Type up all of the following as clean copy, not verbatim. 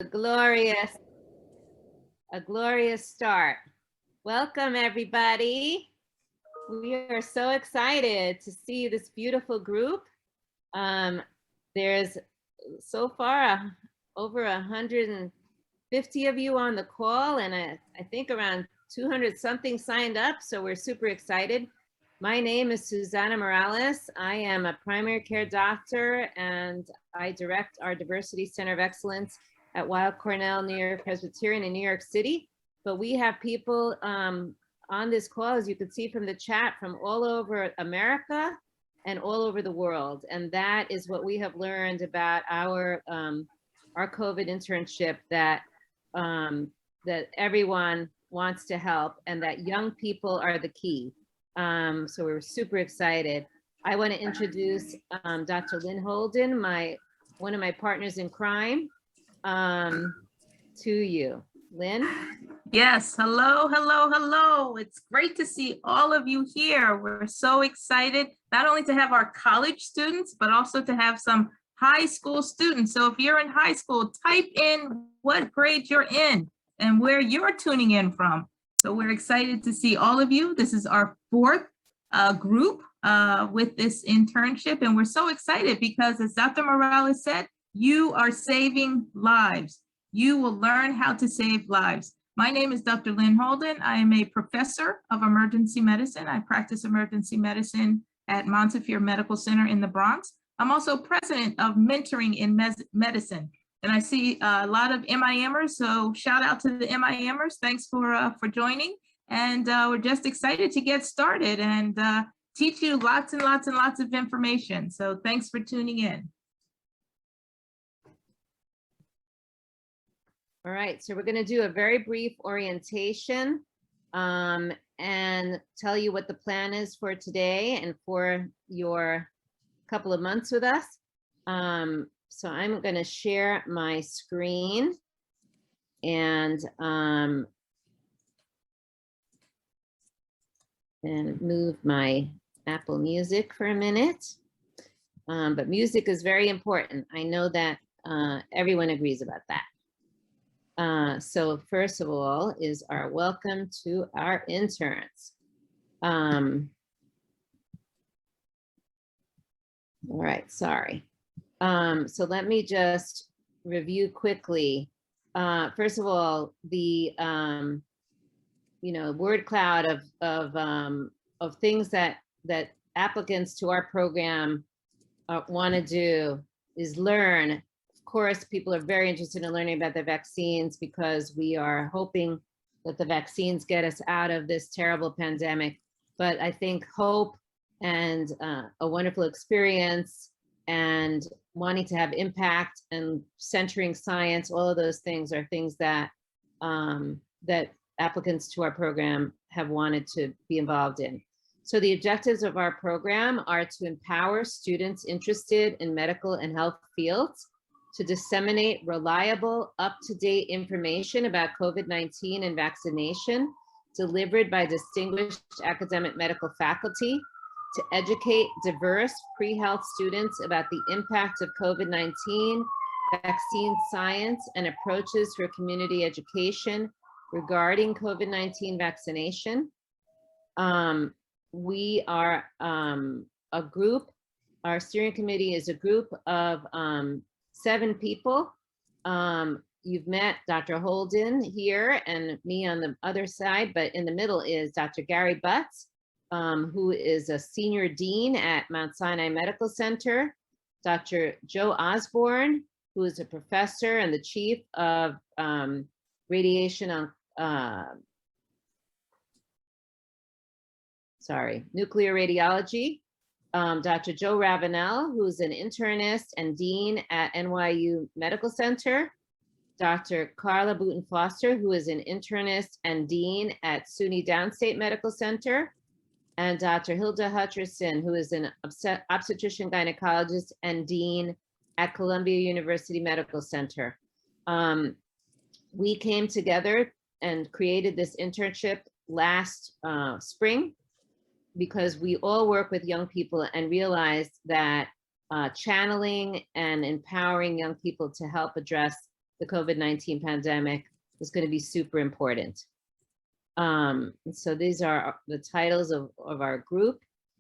glorious, a glorious start. Welcome, everybody. We are so excited to see this beautiful group. There's so far over 150 of you on the call, and I think around 200 something signed up, so we're super excited. My name is Susana Morales. I am a primary care doctor, and I direct our Diversity Center of Excellence at Weill Cornell New York Presbyterian in New York City. But we have people on this call, as you can see from the chat, from all over America and all over the world. And that is what we have learned about our COVID internship, that that everyone wants to help and that young people are the key. So we're super excited. I want to introduce Dr. Lynn Holden, one of my partners in crime, to you. Lynn? Yes, hello, hello, hello. It's great to see all of you here. We're so excited not only to have our college students, but also to have some high school students. So if you're in high school, type in what grade you're in and where you're tuning in from. So we're excited to see all of you. This is our fourth group with this internship, and we're so excited because, as Dr. Morales said, you are saving lives. You will learn how to save lives. My name is Dr. Lynn Holden. I am a professor of emergency medicine. I practice emergency medicine at Montefiore Medical Center in the Bronx. I'm also president of Mentoring in Medicine. And I see a lot of MIMers, so shout out to the MIMers. Thanks for joining. And we're just excited to get started and teach you lots and lots and lots of information. So thanks for tuning in. All right, so we're going to do a very brief orientation and tell you what the plan is for today and for your couple of months with us. So I'm going to share my screen and move my Apple Music for a minute. But music is very important. I know that everyone agrees about that. So first of all is our welcome to our interns. All right, sorry. So let me just review quickly. First of all, the word cloud of things that applicants to our program want to do is learn. Of course, people are very interested in learning about the vaccines because we are hoping that the vaccines get us out of this terrible pandemic. But I think hope and a wonderful experience and wanting to have impact and centering science, all of those things are things that that applicants to our program have wanted to be involved in. So the objectives of our program are to empower students interested in medical and health fields to disseminate reliable, up-to-date information about COVID-19 and vaccination delivered by distinguished academic medical faculty, to educate diverse pre-health students about the impact of COVID-19, vaccine science, and approaches for community education regarding COVID-19 vaccination. We are a group, our steering committee is a group of 7 people. You've met Dr. Holden here and me on the other side, but in the middle is Dr. Gary Butts, who is a senior dean at Mount Sinai Medical Center, Dr. Joe Osborne, who is a professor and the chief of nuclear radiology, Dr. Joe Ravenel, who's an internist and dean at NYU Medical Center, Dr. Carla Booten Foster, who is an internist and dean at SUNY Downstate Medical Center, and Dr. Hilda Hutcherson, who is an obstetrician gynecologist and dean at Columbia University Medical Center. We came together and created this internship last spring because we all work with young people and realized that channeling and empowering young people to help address the COVID-19 pandemic was going to be super important. So these are the titles of our group,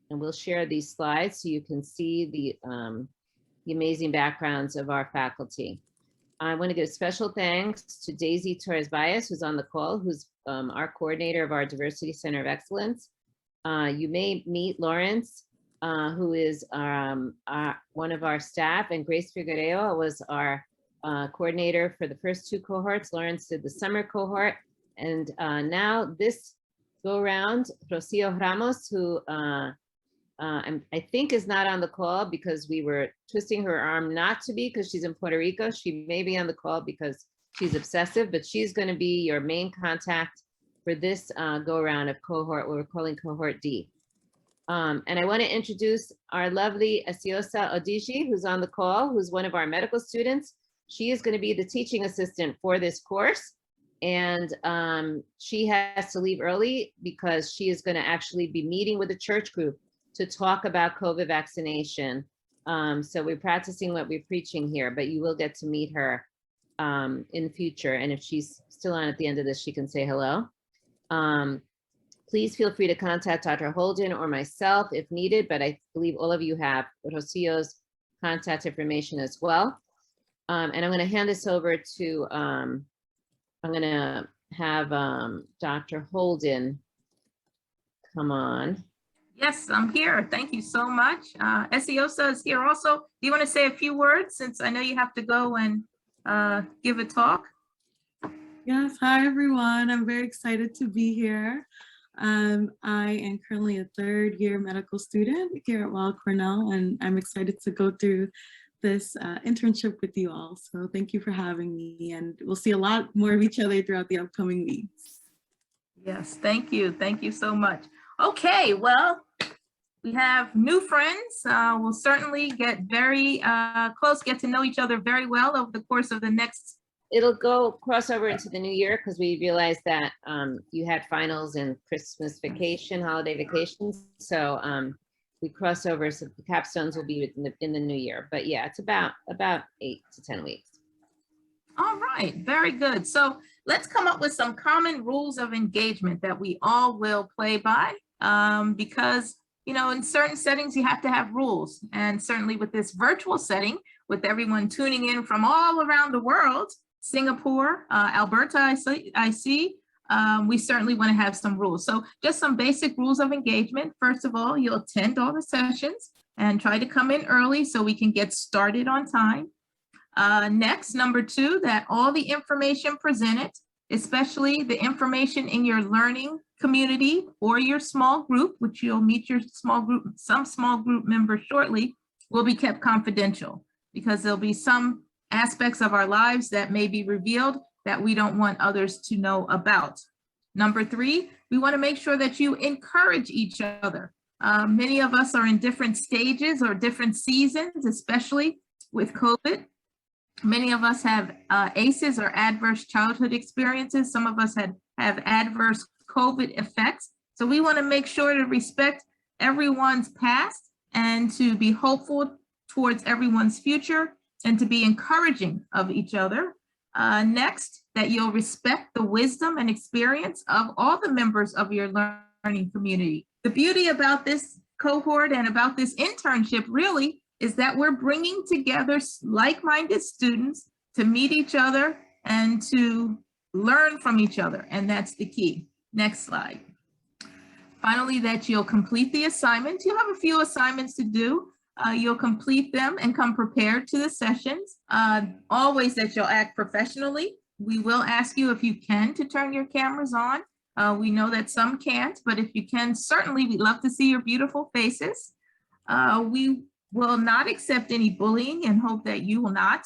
and we'll share these slides so you can see the amazing backgrounds of our faculty. I want to give special thanks to Daisy Torres-Baez, who's on the call, who's our coordinator of our Diversity Center of Excellence. You may meet Lawrence, who is one of our staff, and Grace Figueroa was our coordinator for the first 2 cohorts. Lawrence did the summer cohort. And now this go around, Rocio Ramos, who I think is not on the call because we were twisting her arm not to be because she's in Puerto Rico. She may be on the call because she's obsessive, but she's going to be your main contact for this go around of cohort, what we're calling cohort D. And I want to introduce our lovely Esiosa Odiji, who's on the call, who's one of our medical students. She is going to be the teaching assistant for this course. And she has to leave early because she is going to actually be meeting with the church group to talk about COVID vaccination. So we're practicing what we're preaching here, but you will get to meet her in the future. And if she's still on at the end of this, she can say hello. Please feel free to contact Dr. Holden or myself if needed, but I believe all of you have Rocio's contact information as well. And I'm gonna hand this over to, I'm gonna have Dr. Holden come on. Yes, I'm here. Thank you so much. Esiosa is here also. Do you want to say a few words since I know you have to go and give a talk? Yes, hi everyone. I'm very excited to be here. I am currently a 3rd year medical student here at Weill Cornell, and I'm excited to go through this internship with you all. So thank you for having me, and we'll see a lot more of each other throughout the upcoming weeks. Yes, thank you. Thank you so much. Okay, well, we have new friends. We'll certainly get very close, get to know each other very well over the course of the next. It'll go cross over into the new year because we realized that you had finals and Christmas vacation, holiday vacations. So we cross over, so the capstones will be in the new year. But yeah, it's about 8 to 10 weeks. All right, very good. So let's come up with some common rules of engagement that we all will play by because, you know, in certain settings, you have to have rules. And certainly with this virtual setting, with everyone tuning in from all around the world, Singapore, Alberta, I see, we certainly want to have some rules. So just some basic rules of engagement. First of all, you'll attend all the sessions and try to come in early so we can get started on time. Next, number 2, that all the information presented, especially the information in your learning community or your small group, which you'll meet your small group, some small group members shortly, will be kept confidential because there'll be some aspects of our lives that may be revealed that we don't want others to know about. Number 3, we want to make sure that you encourage each other. Many of us are in different stages or different seasons, especially with COVID. Many of us have ACEs or adverse childhood experiences. Some of us have adverse COVID effects. So we want to make sure to respect everyone's past and to be hopeful towards everyone's future and to be encouraging of each other. Next, that you'll respect the wisdom and experience of all the members of your learning community. The beauty about this cohort and about this internship really is that we're bringing together like-minded students to meet each other and to learn from each other, and that's the key. Next slide. Finally, that you'll complete the assignments. You have a few assignments to do. You'll complete them and come prepared to the sessions. Always that you'll act professionally. We will ask you if you can to turn your cameras on. We know that some can't, but if you can, certainly we'd love to see your beautiful faces. We will not accept any bullying and hope that you will not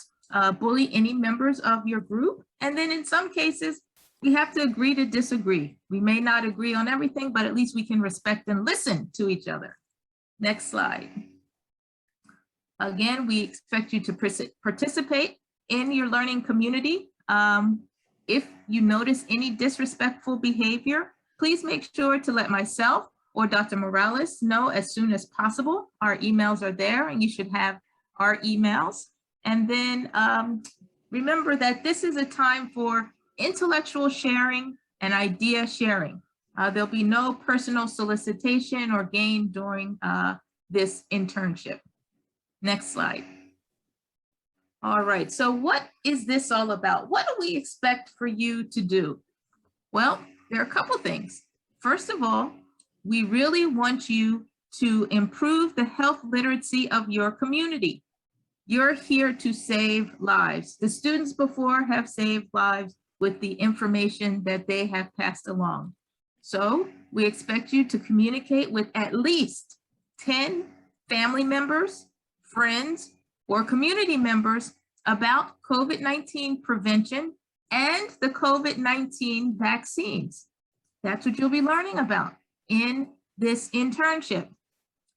bully any members of your group. And then in some cases, we have to agree to disagree. We may not agree on everything, but at least we can respect and listen to each other. Next slide. Again, we expect you to participate in your learning community. If you notice any disrespectful behavior, please make sure to let myself or Dr. Morales know as soon as possible. Our emails are there and you should have our emails. And then remember that this is a time for intellectual sharing and idea sharing. There'll be no personal solicitation or gain during this internship. Next slide. All right, so what is this all about? What do we expect for you to do? Well, there are a couple things. First of all, we really want you to improve the health literacy of your community. You're here to save lives. The students before have saved lives with the information that they have passed along. So we expect you to communicate with at least 10 family members, friends, or community members about COVID-19 prevention and the COVID-19 vaccines. That's what you'll be learning about in this internship.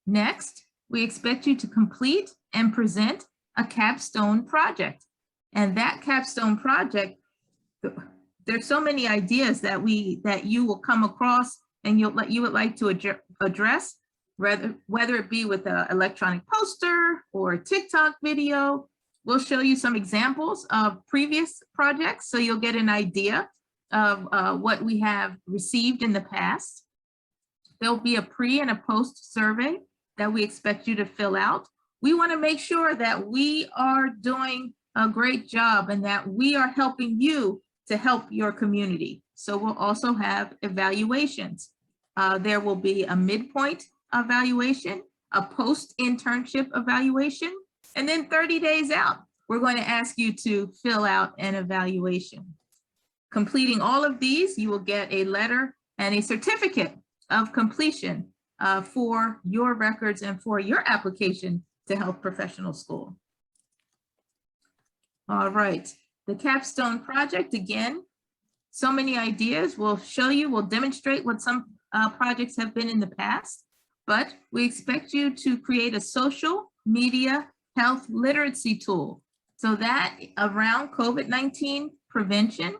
Next, we expect you to complete and present a capstone project. And that capstone project, there's so many ideas that you will come across and you would like to address, whether it be with an electronic poster or a TikTok video. We'll show you some examples of previous projects so you'll get an idea of what we have received in the past. There'll be a pre and a post survey that we expect you to fill out. We want to make sure that we are doing a great job and that we are helping you to help your community. So we'll also have evaluations. There will be a midpoint evaluation, a post-internship evaluation, and then 30 days out, we're going to ask you to fill out an evaluation. Completing all of these, you will get a letter and a certificate of completion for your records and for your application to Health Professional School. All right, the capstone project, again, so many ideas. We'll show you, we'll demonstrate what some projects have been in the past, but we expect you to create a social media health literacy tool. So that around COVID-19 prevention,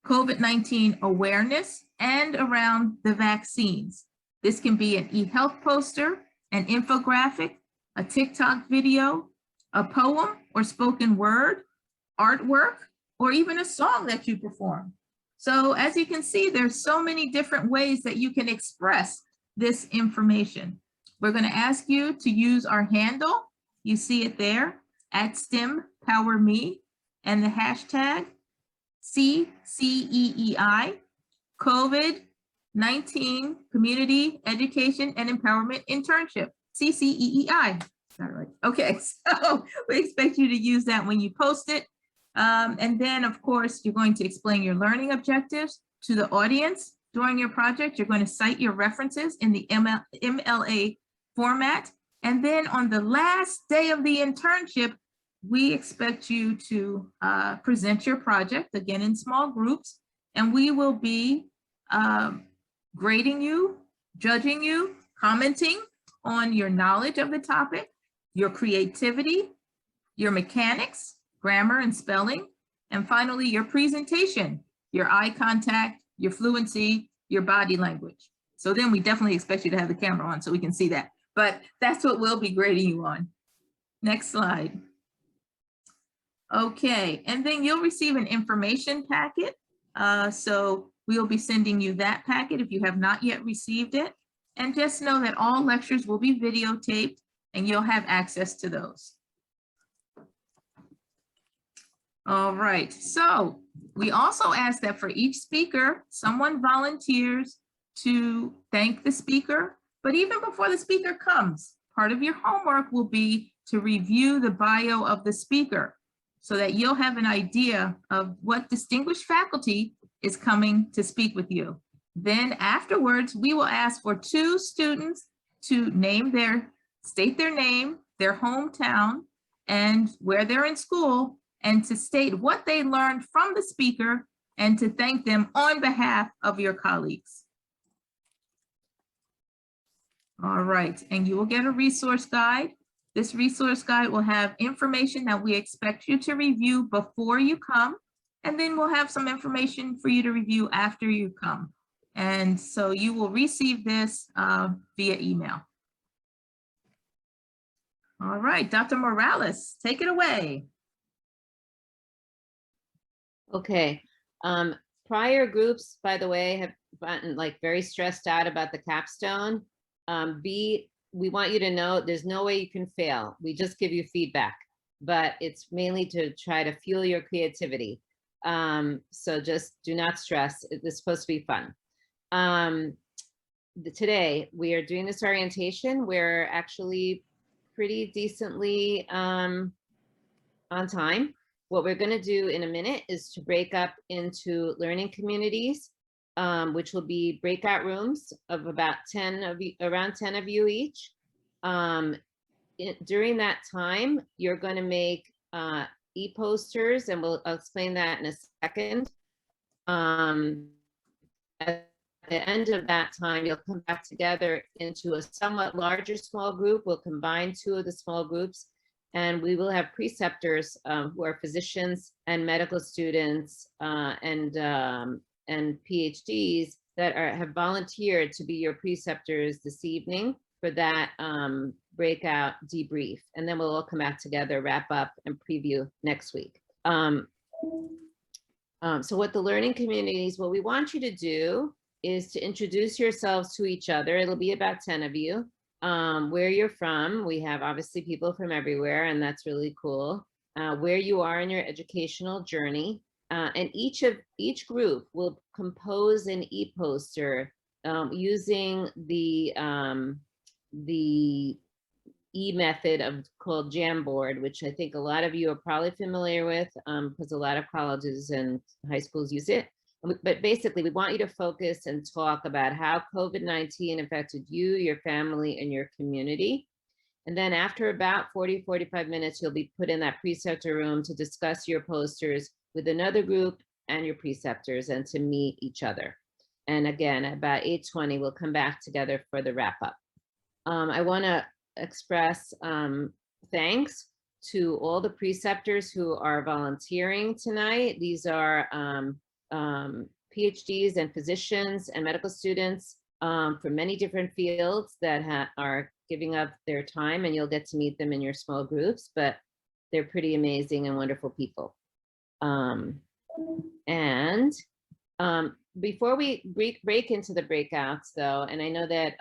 COVID-19 awareness, and around the vaccines. This can be an e-health poster, an infographic, a TikTok video, a poem or spoken word, artwork, or even a song that you perform. So as you can see, there's so many different ways that you can express this information. We're going to ask you to use our handle. You see it there, @STEMPowerMe, and the hashtag CCEEI, COVID-19 Community Education and Empowerment Internship, CCEEI. All right. Okay, so we expect you to use that when you post it. And then, of course, you're going to explain your learning objectives to the audience during your project. You're going to cite your references in the MLA format. And then on the last day of the internship, we expect you to present your project, again, in small groups, and we will be grading you, judging you, commenting on your knowledge of the topic, your creativity, your mechanics, grammar and spelling, and finally, your presentation, your eye contact, your fluency, your body language. So then we definitely expect you to have the camera on so we can see that. But that's what we'll be grading you on. Next slide. Okay, and then you'll receive an information packet. So we'll be sending you that packet if you have not yet received it. And just know that all lectures will be videotaped and you'll have access to those. All right, so we also ask that for each speaker, someone volunteers to thank the speaker. But even before the speaker comes, part of your homework will be to review the bio of the speaker so that you'll have an idea of what distinguished faculty is coming to speak with you. Then afterwards, we will ask for 2 students to state their name, their hometown, and where they're in school, and to state what they learned from the speaker and to thank them on behalf of your colleagues. All right, and you will get a resource guide. This resource guide will have information that we expect you to review before you come, and then we'll have some information for you to review after you come. And so you will receive this via email. All right, Dr. Morales, take it away. Okay. Prior groups, by the way, have gotten like very stressed out about the capstone. We want you to know there's no way you can fail. We just give you feedback, but it's mainly to try to fuel your creativity. So just do not stress. It's supposed to be fun. Today we are doing this orientation. We're actually pretty decently on time. What we're going to do in a minute is to break up into learning communities, which will be breakout rooms of about 10 of you, around 10 of you each. During that time, you're going to make e-posters, and I'll explain that in a second. At the end of that time, you'll come back together into a somewhat larger small group. We'll combine two of the small groups, and we will have preceptors who are physicians and medical students and PhDs that have volunteered to be your preceptors this evening for that breakout debrief. And then we'll all come back together, wrap up, and preview next week. So what the learning communities, what we want you to do is to introduce yourselves to each other. It'll be about 10 of you. Where you're from. We have obviously people from everywhere, and that's really cool. Where you are in your educational journey. And each group will compose an e-poster using the e-method called Jamboard, which I think a lot of you are probably familiar with because a lot of colleges and high schools use it. But basically, we want you to focus and talk about how COVID-19 affected you, your family, and your community. And then after about 40-45 minutes, you'll be put in that preceptor room to discuss your posters with another group and your preceptors and to meet each other. And again, about 8:20, we'll come back together for the wrap up. I want to express thanks to all the preceptors who are volunteering tonight. These are PhDs and physicians and medical students from many different fields that are giving up their time, and you'll get to meet them in your small groups, but they're pretty amazing and wonderful people. Before we break into the breakouts though, and I know that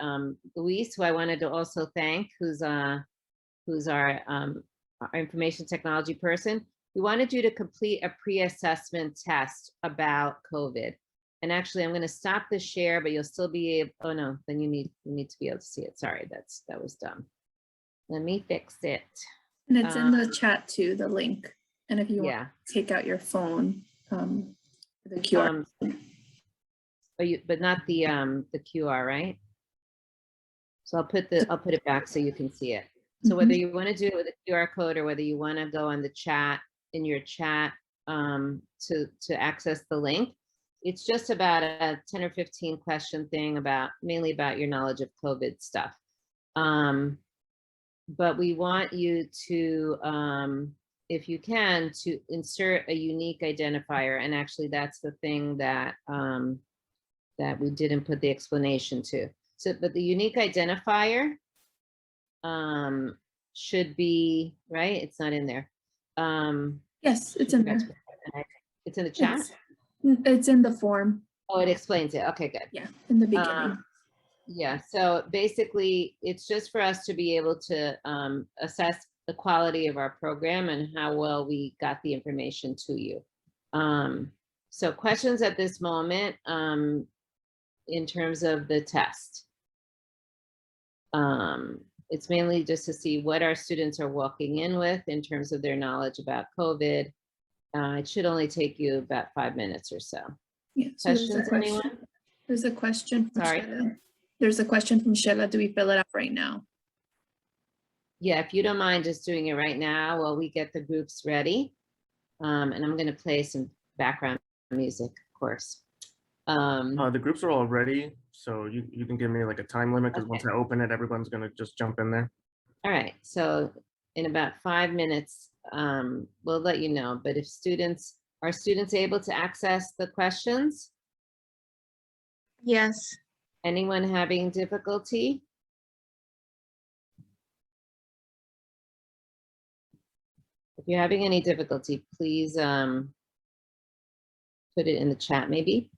Luis, who I wanted to also thank, who's our information technology person, we wanted you to complete a pre-assessment test about COVID. And actually, I'm going to stop the share, but you'll still be able, oh no, then you need to be able to see it. Sorry, that was dumb. Let me fix it. And it's in the chat too, the link. And if you want to take out your phone, the QR. But not the QR, right? So I'll put it back so you can see it. So whether you want to do it with a QR code or whether you want to go on the chat, in your chat to access the link, it's just about a 10 or 15 question thing mainly about your knowledge of COVID stuff. But we want you to, if you can, to insert a unique identifier. And actually that's the thing that that we didn't put the explanation to. So, but the unique identifier should be, right? It's not in there. Yes, it's in there. It's in the chat? It's in the form. Oh, it explains it. Okay, good. Yeah, in the beginning. Yeah, so basically it's just for us to be able to assess the quality of our program and how well we got the information to you. So questions at this moment in terms of the test. It's mainly just to see what our students are walking in with in terms of their knowledge about COVID. It should only take you about 5 minutes or so. Yeah, so Questions, anyone? There's a question from Sorry. Sheila. There's a question from Sheila. Do we fill it out right now? Yeah, if you don't mind just doing it right now while we get the groups ready. And I'm going to play some background music, of course. The groups are all ready, so you can give me like a time limit because once I open it, everyone's going to just jump in there. All right, so in about 5 minutes, we'll let you know. But if are students able to access the questions? Yes. Anyone having difficulty? If you're having any difficulty, please put it in the chat maybe.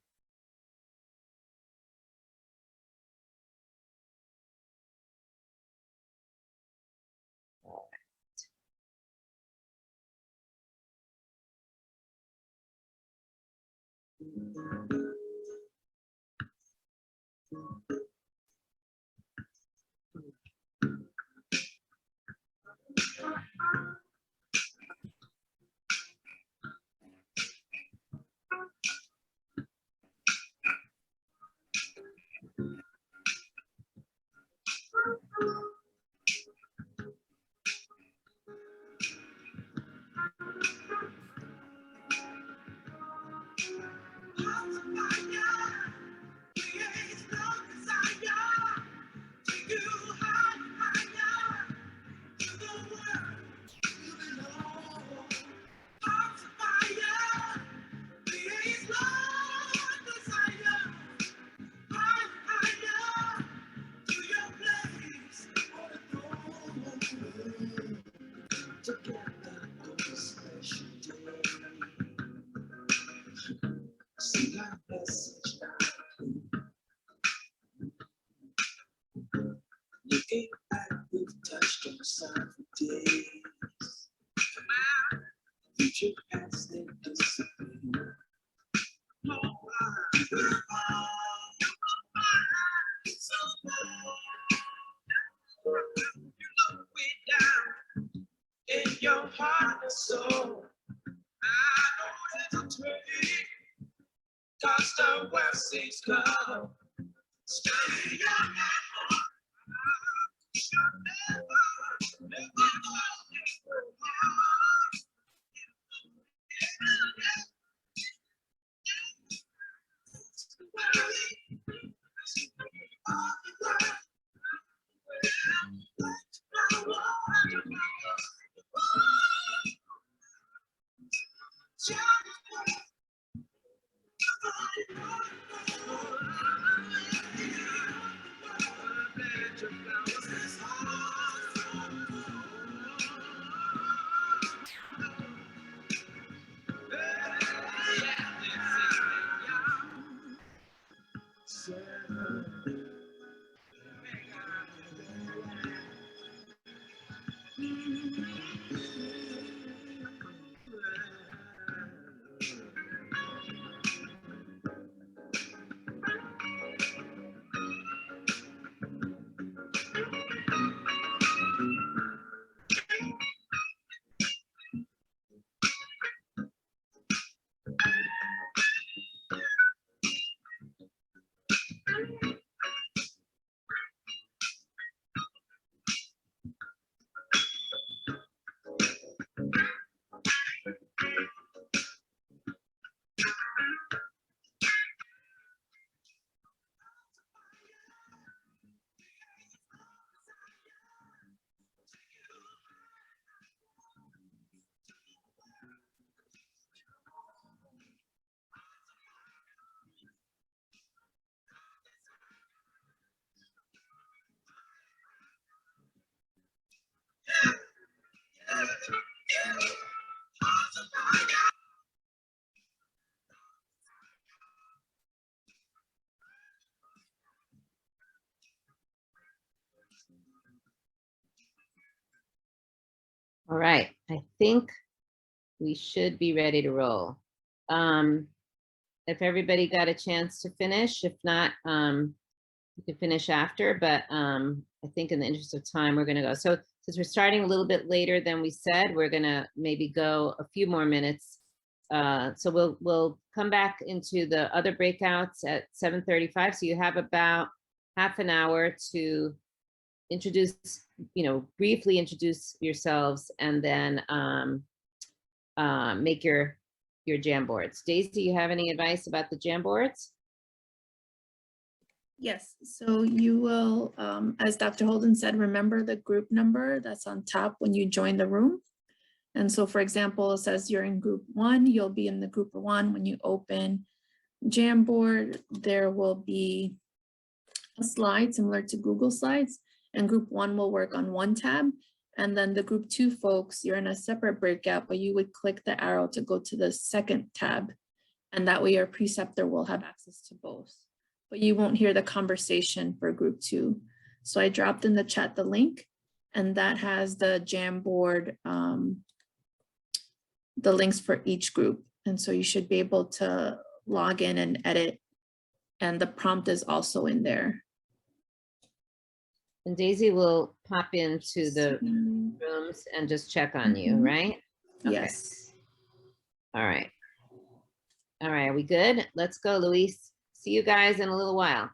Looking back, we've touched on some days. Future past they disappear. You look way down in your heart and soul. I don't hesitate, 'cause the worst things come. Stay young at heart. All right, I think we should be ready to roll. If everybody got a chance to finish, if not, you can finish after, but I think in the interest of time, we're gonna go. So since we're starting a little bit later than we said, we're gonna maybe go a few more minutes. So we'll come back into the other breakouts at 7:35. So you have about half an hour to introduce, briefly introduce yourselves and then make your Jamboards. Daisy, do you have any advice about the Jamboards? Yes, so you will, as Dr. Holden said, remember the group number that's on top when you join the room. And so, for example, it says you're in group 1, you'll be in the group 1 when you open Jamboard. There will be a slide similar to Google Slides, and group 1 will work on one tab. And then the group 2 folks, you're in a separate breakout, but you would click the arrow to go to the second tab. And that way your preceptor will have access to both, but you won't hear the conversation for group 2. So I dropped in the chat the link, and that has the Jamboard, the links for each group. And so you should be able to log in and edit. And the prompt is also in there. And Daisy will pop into the Mm, rooms and just check on you, Mhm. right? Okay. Yes. All right. All right, are we good? Let's go, Luis. See you guys in a little while.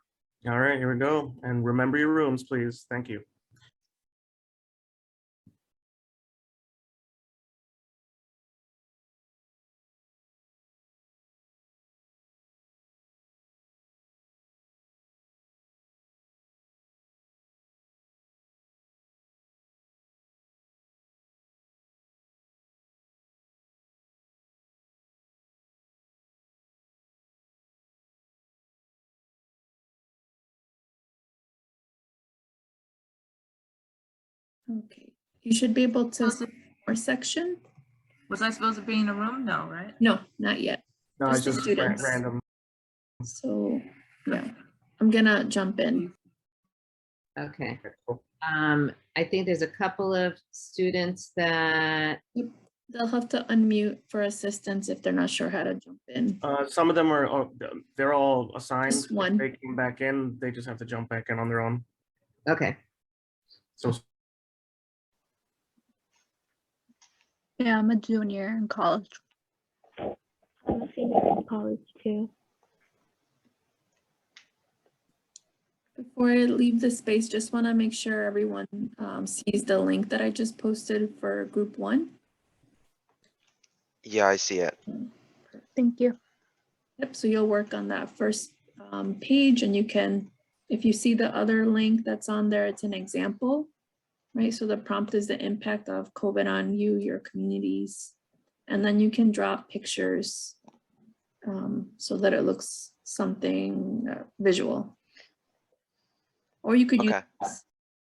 All right, here we go. And remember your rooms, please. Thank you. Okay. You should be able to Was see more section. I supposed to be in the room? No, right? No, not yet. No, Just it's the just students. random. So, yeah, I'm gonna jump in. Okay. Okay, cool. I think there's a couple of students that, They'll have to unmute for assistance if they're not sure how to jump in. Some of them are, they're all assigned. Just If one. they came back in, they just have to jump back in on their own. okay, So Yeah, I'm a junior in college. I'm a senior in college too. Before I leave the space, just want to make sure everyone sees the link that I just posted for group 1. Yeah, I see it. Thank you. Yep, so you'll work on that first page, and you can, if you see the other link that's on there, it's an example, right? So the prompt is the impact of COVID on you, your communities, and then you can drop pictures so that it looks something visual. Or you could Okay. use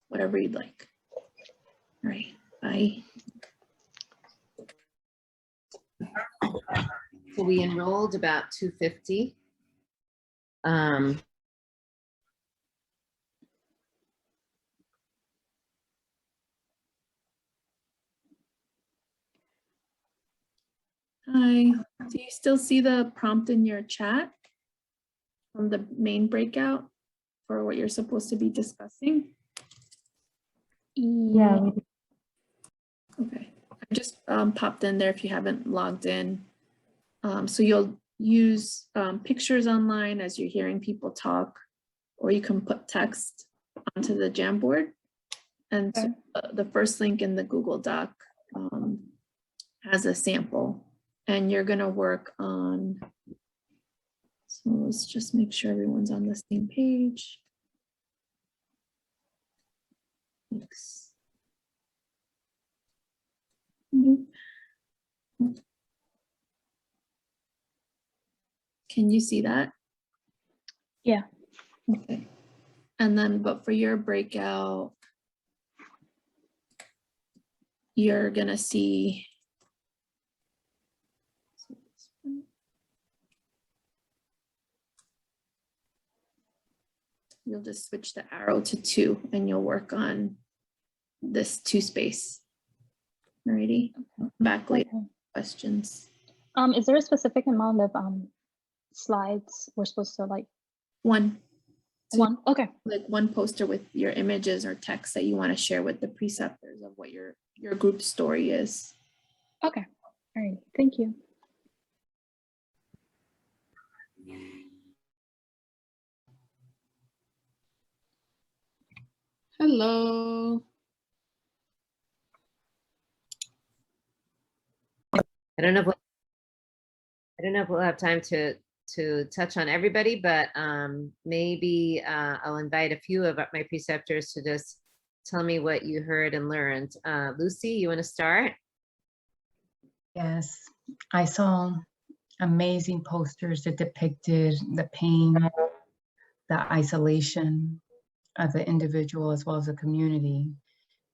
whatever you'd like. All right, bye. so we enrolled about 250. Hi, do you still see the prompt in your chat from the main breakout for what you're supposed to be discussing? Yeah, Okay, I just popped in there if you haven't logged in. So you'll use pictures online as you're hearing people talk, or you can put text onto the Jamboard. And so, the first link in the Google Doc has a sample, and you're gonna work on, so let's just make sure everyone's on the same page. Thanks. Nope. Can you see that? Yeah. Okay. And then, but for your breakout, you're gonna see. You'll just switch the arrow to 2 and you'll work on this 2 space. Alrighty, back later, Okay. questions. Is there a specific amount of slides we're supposed to like? 1. So One? Okay. like one poster with your images or text that you want to share with the preceptors of what your group story is. Okay. All right. Thank you. Hello. I don't know if we'll have time to touch on everybody, but maybe I'll invite a few of my preceptors to just tell me what you heard and learned. Lucy, you want to start? Yes, I saw amazing posters that depicted the pain, the isolation of the individual as well as the community,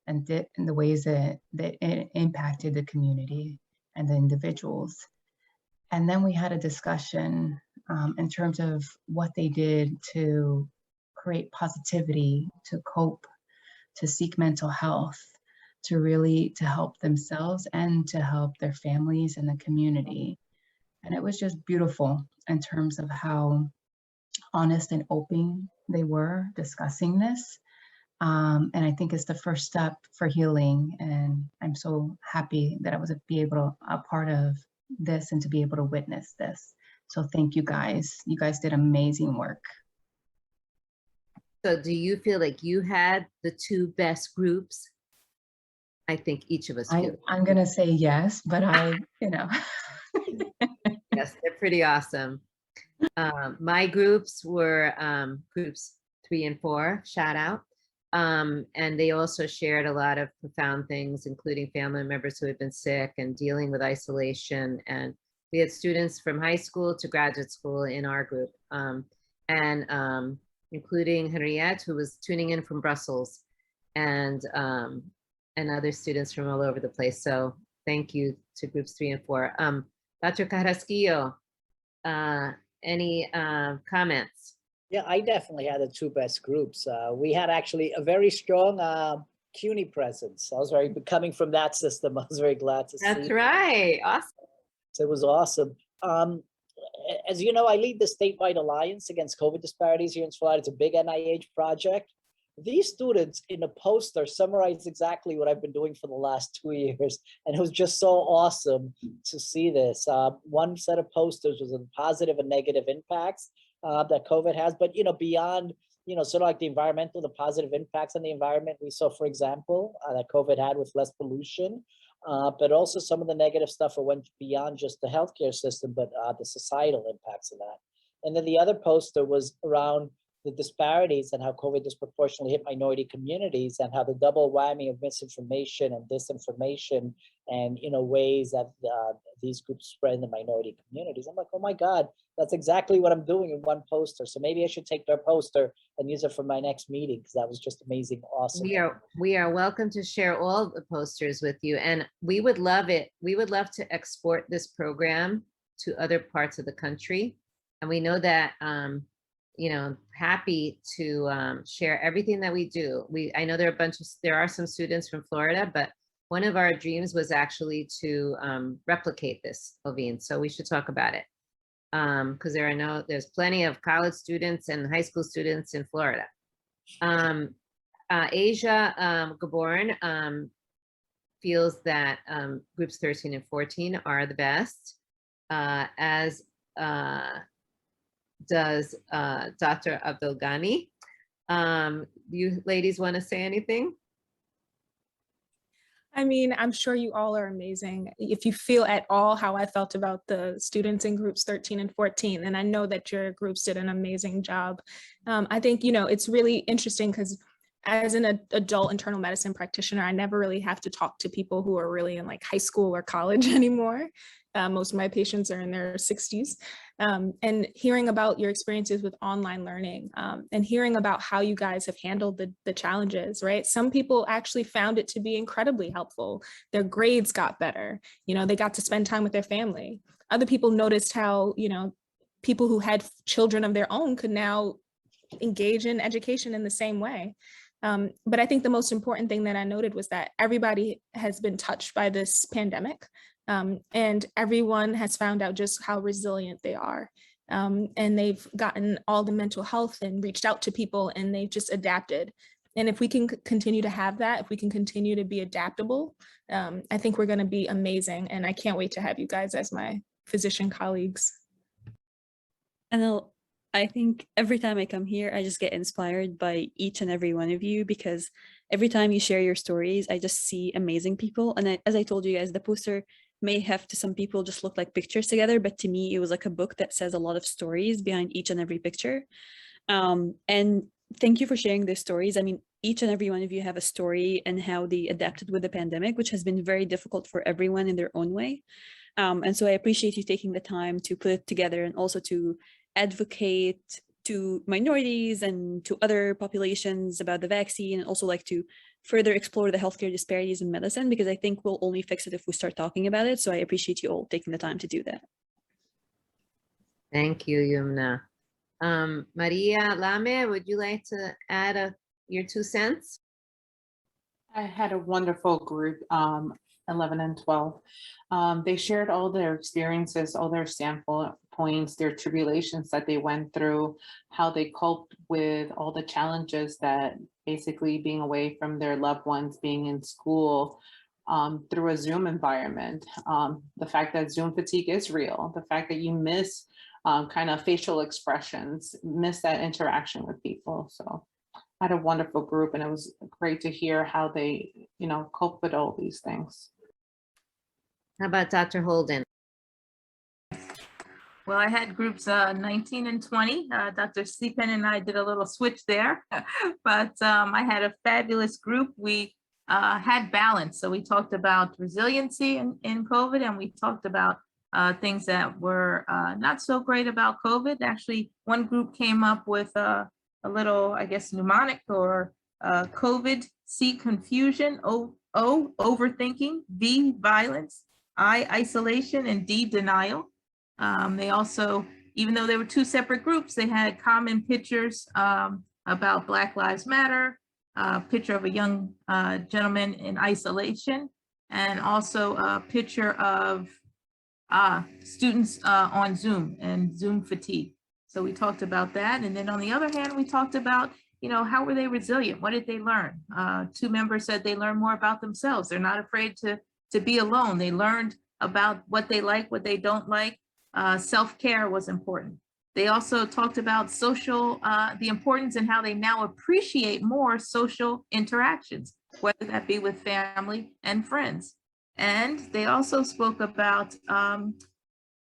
and the ways that it impacted the community and the individuals. And then we had a discussion in terms of what they did to create positivity, to cope, to seek mental health, to really to help themselves and to help their families and the community. And it was just beautiful in terms of how honest and open they were discussing this. And I think it's the first step for healing. And I'm so happy that I was be able to a part of this and to be able to witness this. So thank you guys. You guys did amazing work. So do you feel like you had the two best groups? I think each of us do. I'm gonna say yes, but Yes, they're pretty awesome. My groups were groups 3 and 4, shout out. And they also shared a lot of profound things, including family members who had been sick and dealing with isolation. And we had students from high school to graduate school in our group, including Henriette, who was tuning in from Brussels, and other students from all over the place. So thank you to groups 3 and 4. Dr. Carrasquillo, any comments? Yeah, I definitely had the two best groups. We had actually a very strong CUNY presence. I was coming from that system. I was very glad to see. That's right. Awesome. So it was awesome. As you know, I lead the statewide alliance against COVID disparities here in Florida. It's a big NIH project. These students in a poster summarize exactly what I've been doing for the last 2 years. And it was just so awesome to see this. One set of posters was on positive and negative impacts that COVID has, but beyond, sort of like the environmental, the positive impacts on the environment we saw, for example, that COVID had with less pollution, but also some of the negative stuff that went beyond just the healthcare system, but the societal impacts of that. And then the other poster was around the disparities and how COVID disproportionately hit minority communities, and how the double whammy of misinformation and disinformation and ways that these groups spread in the minority communities. I'm like, oh my God, that's exactly what I'm doing in one poster. So maybe I should take their poster and use it for my next meeting, because that was just amazing, awesome. We are welcome to share all the posters with you, and we would love it. We would love to export this program to other parts of the country, and we know that happy to share everything that we do. I know there are some students from Florida, but one of our dreams was actually to replicate this, Ovine. So we should talk about it, because there's plenty of college students and high school students in Florida. Asia Gaborn feels that groups 13 and 14 are the best, as does Dr. Abdul Ghani. You ladies want to say anything? I mean, I'm sure you all are amazing. If you feel at all how I felt about the students in groups 13 and 14, and I know that your groups did an amazing job. I think, it's really interesting because as an adult internal medicine practitioner, I never really have to talk to people who are really in like high school or college anymore. Most of my patients are in their 60s. And hearing about your experiences with online learning, and hearing about how you guys have handled the challenges, right? Some people actually found it to be incredibly helpful. Their grades got better. They got to spend time with their family. Other people noticed how, people who had children of their own could now engage in education in the same way. But I think the most important thing that I noted was that everybody has been touched by this pandemic. And everyone has found out just how resilient they are. And they've gotten all the mental health and reached out to people, and they've just adapted. And if we can continue to have that, if we can continue to be adaptable, I think we're going to be amazing. And I can't wait to have you guys as my physician colleagues. And I think every time I come here, I just get inspired by each and every one of you, because every time you share your stories, I just see amazing people. And as I told you guys, the poster may have to some people just look like pictures together, but to me, it was like a book that says a lot of stories behind each and every picture. And thank you for sharing those stories. I mean, each and every one of you have a story and how they adapted with the pandemic, which has been very difficult for everyone in their own way. And so I appreciate you taking the time to put it together and also to advocate to minorities and to other populations about the vaccine, and also like to further explore the healthcare disparities in medicine, because I think we'll only fix it if we start talking about it. So I appreciate you all taking the time to do that. Thank you, Yumna. Maria Lame, would you like to add your 2 cents? I had a wonderful group, 11 and 12. They shared all their experiences, all their standpoints, their tribulations that they went through, how they coped with all the challenges that basically being away from their loved ones, being in school, through a Zoom environment. The fact that Zoom fatigue is real, the fact that you miss kind of facial expressions, miss that interaction with people. So I had a wonderful group, and it was great to hear how they, cope with all these things. How about Dr. Holden? Well, I had groups 19 and 20. Dr. Sleepen and I did a little switch there, but I had a fabulous group. We had balance. So we talked about resiliency in COVID, and we talked about things that were not so great about COVID. Actually, one group came up with a little, I guess, mnemonic or COVID, C, confusion, O, overthinking, V, violence, I, isolation, and D, denial. They also, even though they were 2 separate groups, they had common pictures about Black Lives Matter, a picture of a young gentleman in isolation, and also a picture of students on Zoom and Zoom fatigue. So we talked about that. And then on the other hand, we talked about, how were they resilient? What did they learn? 2 members said they learned more about themselves. They're not afraid to be alone. They learned about what they like, what they don't like. Self-care was important. They also talked about social, the importance and how they now appreciate more social interactions, whether that be with family and friends. And they also spoke about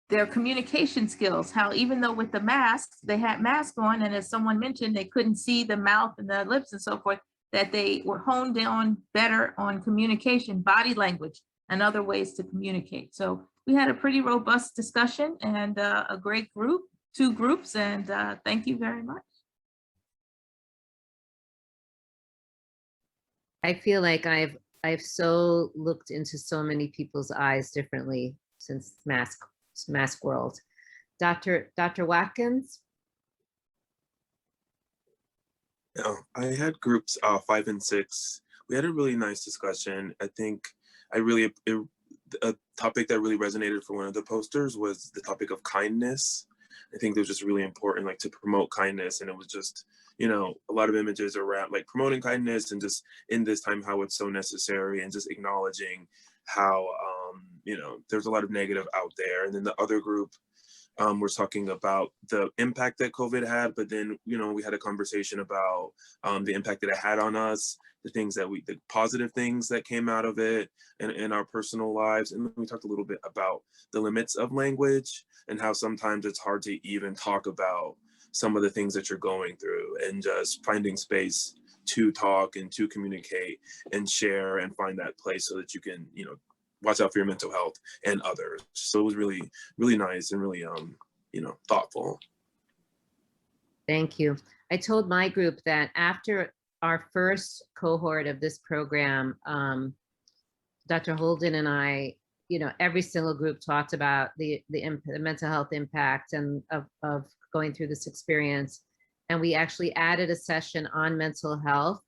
their communication skills, how even though with the masks, they had masks on, and as someone mentioned, they couldn't see the mouth and the lips and so forth, that they were honed on better on communication, body language, and other ways to communicate. So we had a pretty robust discussion and a great group, 2 groups, and thank you very much. I feel like I've so looked into so many people's eyes differently since mask world. Dr. Watkins? Yeah, I had groups 5 and 6. We had a really nice discussion. I think a topic that really resonated for one of the posters was the topic of kindness. I think it was just really important, like, to promote kindness. And it was just, a lot of images around like promoting kindness and just in this time, how it's so necessary, and just acknowledging how, there's a lot of negative out there. And then the other group, we're talking about the impact that COVID had, but then, we had a conversation about the impact that it had on us, the positive things that came out of it in our personal lives. And then we talked a little bit about the limits of language and how sometimes it's hard to even talk about some of the things that you're going through, and just finding space to talk and to communicate and share and find that place so that you can, watch out for your mental health and others. So it was really, really nice and really, thoughtful. Thank you. I told my group that after our first cohort of this program, Dr. Holden and I, every single group talked about the mental health impact and of going through this experience. And we actually added a session on mental health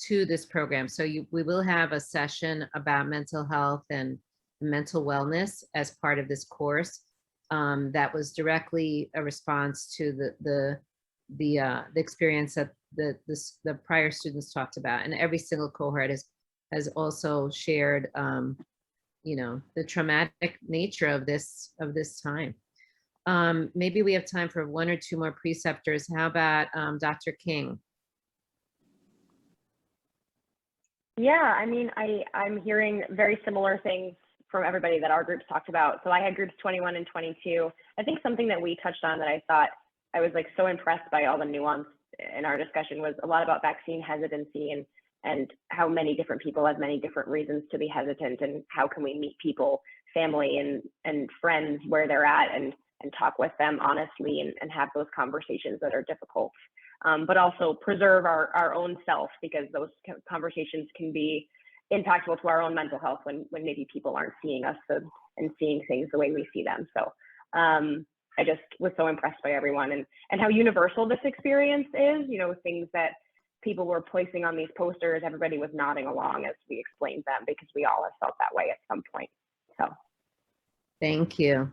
to this program. So we will have a session about mental health and mental wellness as part of this course. That was directly a response to the experience that the prior students talked about, and every single cohort has also shared, the traumatic nature of this time. Maybe we have time for 1 or 2 more preceptors. How about Dr. King? Yeah, I mean, I'm hearing very similar things from everybody that our groups talked about. So I had groups 21 and 22. I think something that we touched on that I thought I was like so impressed by all the nuance in our discussion was a lot about vaccine hesitancy and how many different people have many different reasons to be hesitant, and how can we meet people, family and friends where they're at, and talk with them honestly and have those conversations that are difficult. But also preserve our own self, because those conversations can be impactful to our own mental health when maybe people aren't seeing us and seeing things the way we see them. So I just was so impressed by everyone and how universal this experience is, you know, things that people were placing on these posters, everybody was nodding along as we explained them because we all have felt that way at some point. So. Thank you.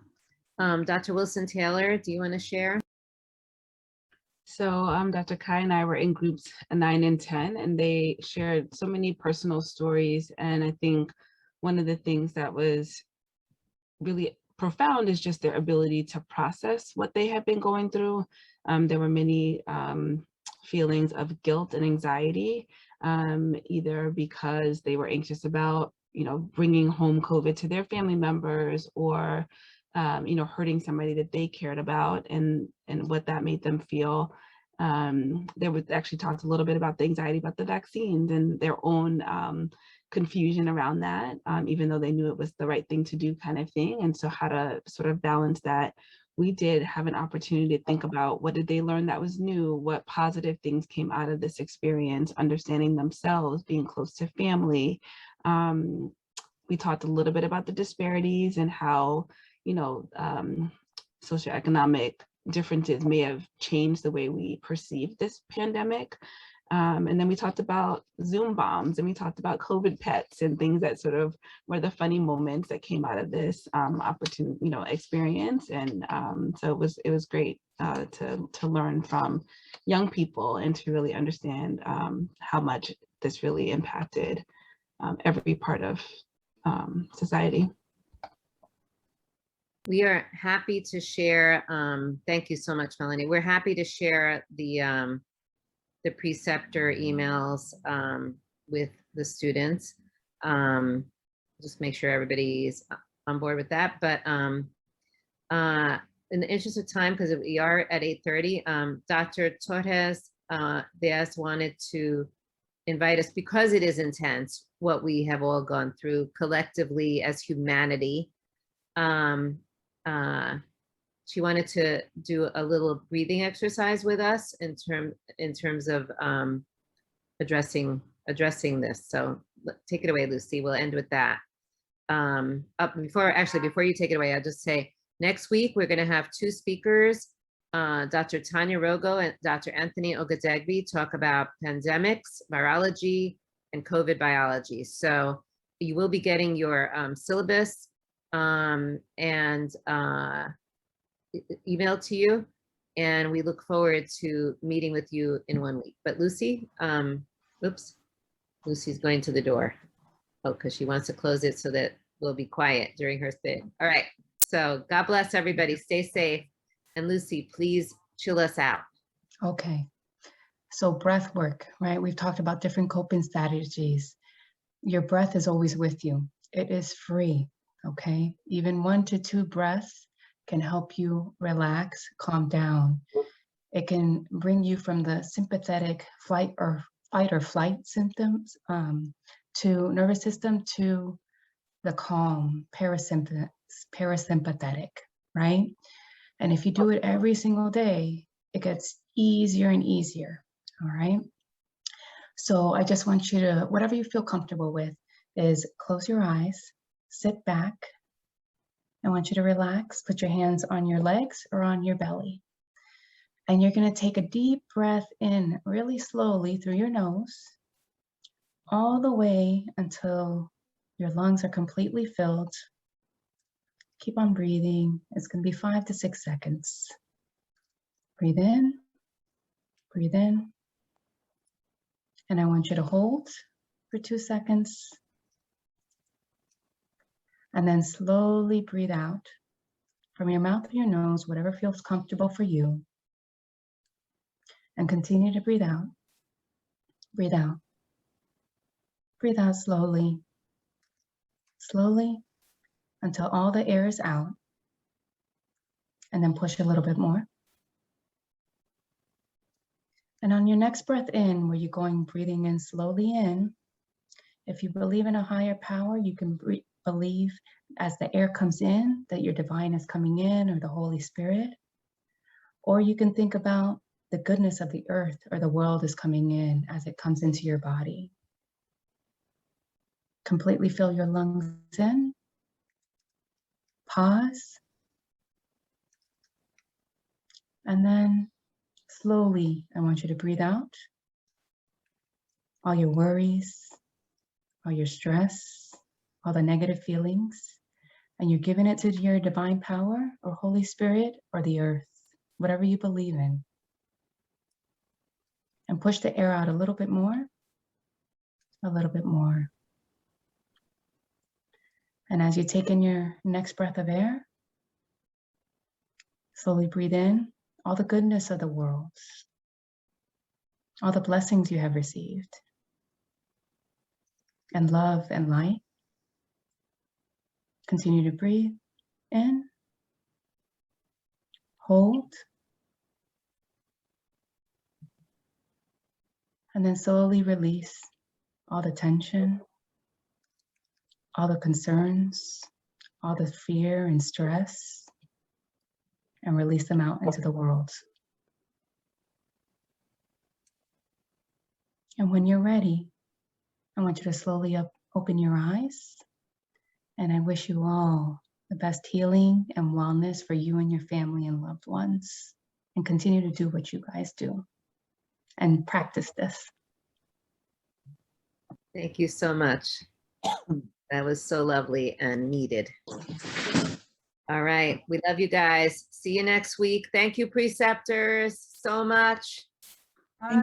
Dr. Wilson Taylor, do you want to share? So Dr. Kai and I were in groups 9 and 10, and they shared so many personal stories. And I think one of the things that was really profound is just their ability to process what they had been going through. There were many feelings of guilt and anxiety, either because they were anxious about, you know, bringing home COVID to their family members, or you know, hurting somebody that they cared about, and what that made them feel. There was actually talked a little bit about the anxiety about the vaccines and their own confusion around that, even though they knew it was the right thing to do, kind of thing. And so how to sort of balance that. We did have an opportunity to think about what did they learn that was new, what positive things came out of this experience, understanding themselves, being close to family. We talked a little bit about the disparities and how, you know, socioeconomic differences may have changed the way we perceive this pandemic. And then we talked about Zoom bombs, and we talked about COVID pets and things that sort of were the funny moments that came out of this opportunity, you know, experience. And so it was great to learn from young people and to really understand how much this really impacted every part of society. We are happy to share, thank you so much, Melanie. We're happy to share the preceptor emails with the students. Just make sure everybody's on board with that. But in the interest of time, because we are at 8:30, Dr. Torres Diaz wanted to invite us, because it is intense, what we have all gone through collectively as humanity. She wanted to do a little breathing exercise with us in terms of addressing this. So take it away, Lucy. We'll end with that. Before you take it away, I'll just say next week we're going to have two speakers, Dr. Tanya Rogo and Dr. Anthony Ogadegbe, talk about pandemics, virology, and COVID biology. So you will be getting your syllabus and email to you, and we look forward to meeting with you in 1 week. But Lucy, oops, Lucy's going to the door. Oh, because she wants to close it so that we'll be quiet during her thing. All right, so God bless everybody, stay safe. And Lucy, please chill us out. Okay, so breath work, right? We've talked about different coping strategies. Your breath is always with you. It is free, okay? Even 1 to 2 breaths can help you relax, calm down. It can bring you from the sympathetic fight or flight symptoms to nervous system to the calm parasympathetic, right? And if you do it every single day, it gets easier and easier, all right? So I just want you to, whatever you feel comfortable with, is close your eyes, sit back. I want you to relax, put your hands on your legs or on your belly. And you're gonna take a deep breath in really slowly through your nose, all the way until your lungs are completely filled. Keep on breathing. It's gonna be 5 to 6 seconds. Breathe in, breathe in. And I want you to hold for 2 seconds. And then slowly breathe out from your mouth or your nose, whatever feels comfortable for you. And continue to breathe out. Breathe out. Breathe out slowly. Slowly until all the air is out. And then push a little bit more. And on your next breath in, where you're going breathing in slowly in, if you believe in a higher power, you can believe as the air comes in that your divine is coming in, or the Holy Spirit. Or you can think about the goodness of the earth or the world is coming in as it comes into your body. Completely fill your lungs in. Pause. And then slowly, I want you to breathe out all your worries, all your stress, all the negative feelings, and you're giving it to your divine power or Holy Spirit or the earth, whatever you believe in. And push the air out a little bit more, a little bit more. And as you take in your next breath of air, slowly breathe in all the goodness of the world, all the blessings you have received, and love and light. Continue to breathe in, hold, and then slowly release all the tension, all the concerns, all the fear and stress, and release them out into the world. And when you're ready, I want you to slowly open your eyes. And I wish you all the best healing and wellness for you and your family and loved ones. And continue to do what you guys do and practice this. Thank you so much. That was so lovely and needed. All right. We love you guys. See you next week. Thank you, preceptors, so much.